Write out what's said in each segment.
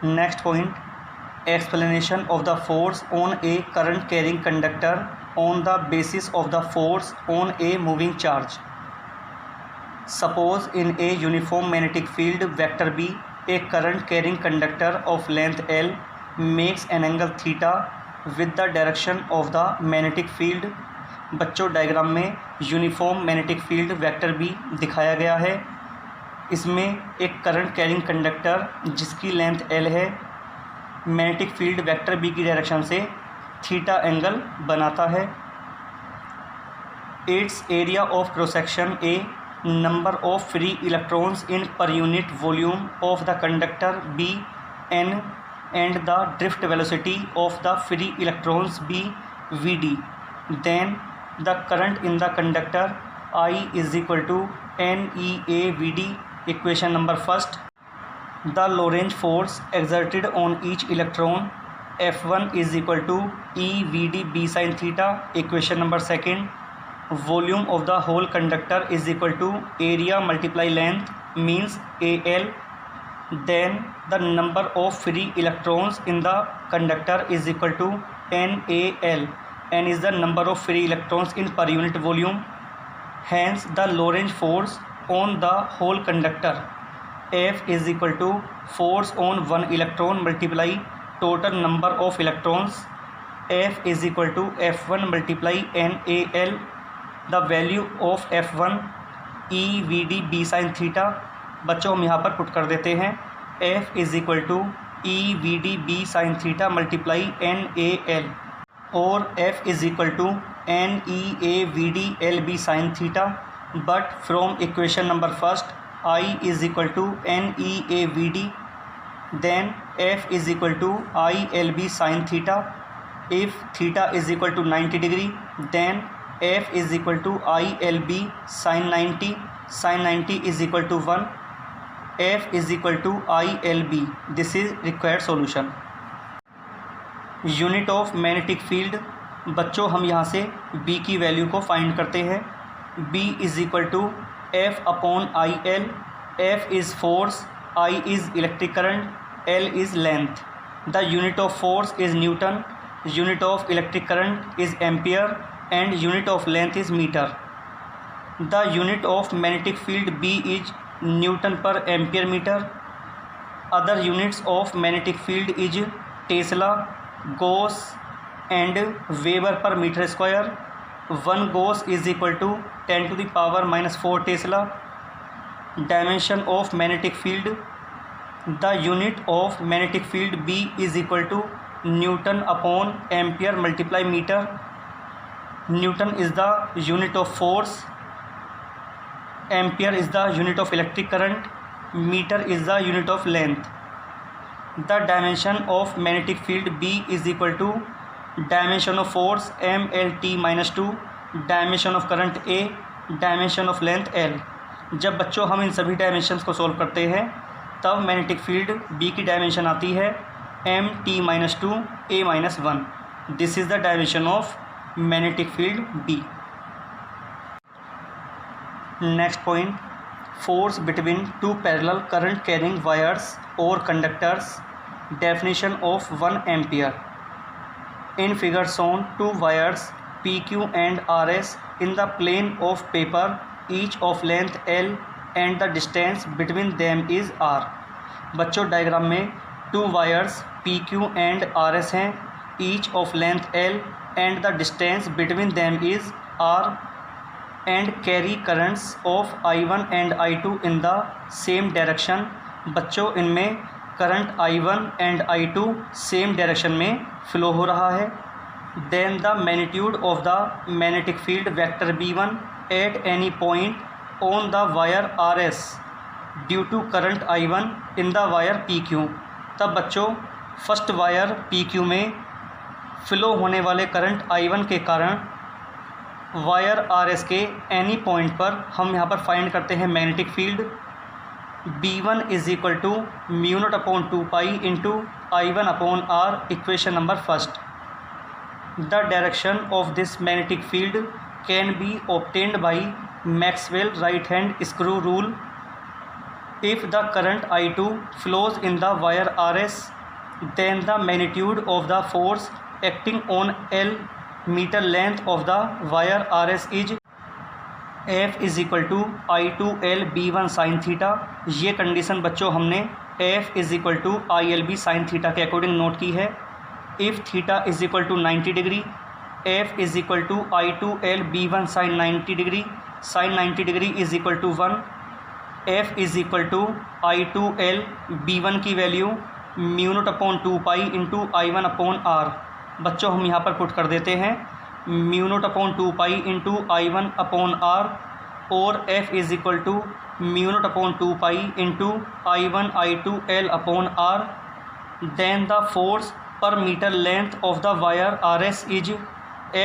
Next point, explanation of the force on a current carrying conductor on the basis of the force on a moving charge. Suppose in a uniform magnetic field vector B, a current carrying conductor of length L makes an angle theta with the direction of the magnetic field. बच्चों diagram में uniform magnetic field vector B दिखाया गया है। इसमें एक current carrying conductor जिसकी length L है magnetic field vector B की डायरेक्शन से थीटा एंगल बनाता है। Its area of cross section A, number of free electrons in पर unit volume of the conductor be n and the drift velocity of the free electrons be v d. Then the current in the conductor I is equal to NEAVD. Equation number first. The Lorentz force exerted on each electron F1 is equal to EVD B sin theta. Equation number second. Volume of the whole conductor is equal to area multiply length means AL. Then the number of free electrons in the conductor is equal to NAL. N is the number of free electrons in per unit volume. Hence the Lorentz force on the whole conductor F is equal to force on one electron multiply total number of electrons. F is equal to F1 multiply NAL. The value of F1 EVD B sin theta. बच्चों हम यहाँ पर put कर देते हैं F is equal to EVD B sin theta multiply NAL और F is equal to NEAVD LB sin theta. But from equation number first I is equal to NEAVD, then F is equal to ILB sin theta. If theta is equal to 90 degree, then F is equal to ILB sin 90. Sin 90 is equal to 1. F is equal to ILB. This is required solution. Unit of magnetic field. बच्चों हम यहाँ से B की value को find करते हैं। B is equal to F upon I L. F is force, I is electric current, L is length. The unit of force is newton, unit of electric current is ampere and unit of length is metre. The unit of magnetic field B is newton per ampere metre. Other units of magnetic field is tesla, gauss and weber per metre square. 1 gauss is equal to 10 to the power -4 tesla. Dimension of magnetic field, the unit of magnetic field B is equal to newton upon ampere multiply metre. Newton is the unit of force, ampere is the unit of electric current, metre is the unit of length. The dimension of magnetic field B is equal to dimension of force MLT minus 2, dimension of current A, dimension of length L। जब बच्चों हम इन सभी dimensions को solve करते हैं तब magnetic field B की dimension आती है MT minus 2 A minus 1। This is the dimension of magnetic field B। Next point, force between two parallel current carrying wires or conductors. Definition of 1 ampere. In figure shown, two wires PQ and RS in the plane of paper, each of length L and the distance between them is R. बच्चों diagram में 2 wires PQ and RS हैं, each of length L and the distance between them is R and carry currents of I1 and I2 in the same direction. बच्चों इनमें current I1 and I2 same direction में flow हो रहा है। Then the magnitude of the magnetic field vector B1 at any point on the wire RS due to current I1 in the wire PQ। तब बच्चों first wire PQ में flow होने वाले current I1 के कारण वायर RS के any point पर हम यहाँ पर फाइंड करते हैं magnetic field. B1 is equal to mu naught upon 2 pi into I1 upon R। Equation number first. The direction of this magnetic field can be obtained by Maxwell right hand screw rule. If the current I2 flows in the wire RS, then the magnitude of the force acting on L meter length of the wire RS is F is equal to I2L B1 sine theta. ये condition बच्चों हमने F is equal to ILB sine theta के according note की है। If theta is equal to 90 degree, F is equal to I2L B1 sine 90 degree, sine 90 degree is equal to 1। F is equal to I2L B1 की value म्यू0 upon 2 pi into I1 upon R। बच्चों हम यहाँ पर put कर देते हैं म्यू0 upon 2 pi into I1 upon R, और F इज इक्वल टू म्यू0 upon 2 pi into I1 I2L upon R। Then the force per metre length of the wire RS is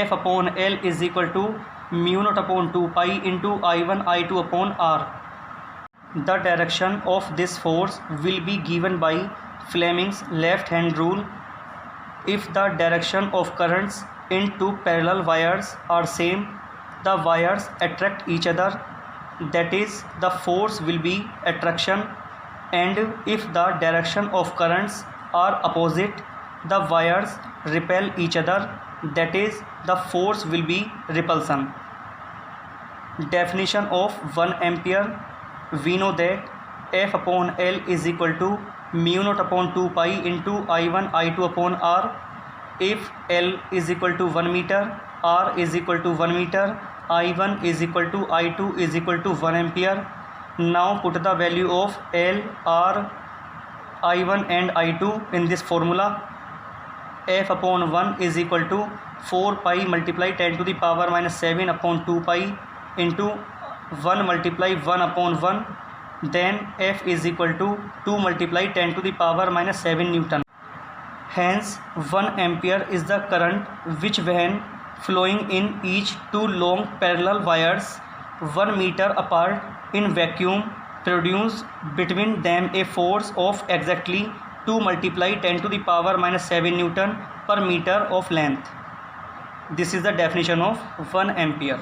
F upon L is equal to म्यू0 upon 2 pi into I1 I2 upon R। The direction of this force will be given by Fleming's left hand rule. If the direction of currents in two parallel wires are same, the wires attract each other, that is, the force will be attraction. And if the direction of currents are opposite, the wires repel each other, that is, the force will be repulsion. Definition of 1 ampere. We know that F upon L is equal to म्यू0 upon 2 pi into I1 I2 upon R। If L is equal to 1 metre, R is equal to 1 metre, I1 is equal to I2 is equal to 1 ampere. Now put the value of L, R, I1 and I2 in this formula. F upon 1 is equal to 4 pi multiply 10 to the power minus 7 upon 2 pi into 1 multiply 1 upon 1, then F is equal to 2 multiply 10 to the power minus 7 Newton. Hence 1 ampere is the current which when flowing in each two long parallel wires 1 meter apart in vacuum produce between them a force of exactly 2 multiply 10 to the power minus 7 Newton per meter of length. This is the definition of 1 ampere.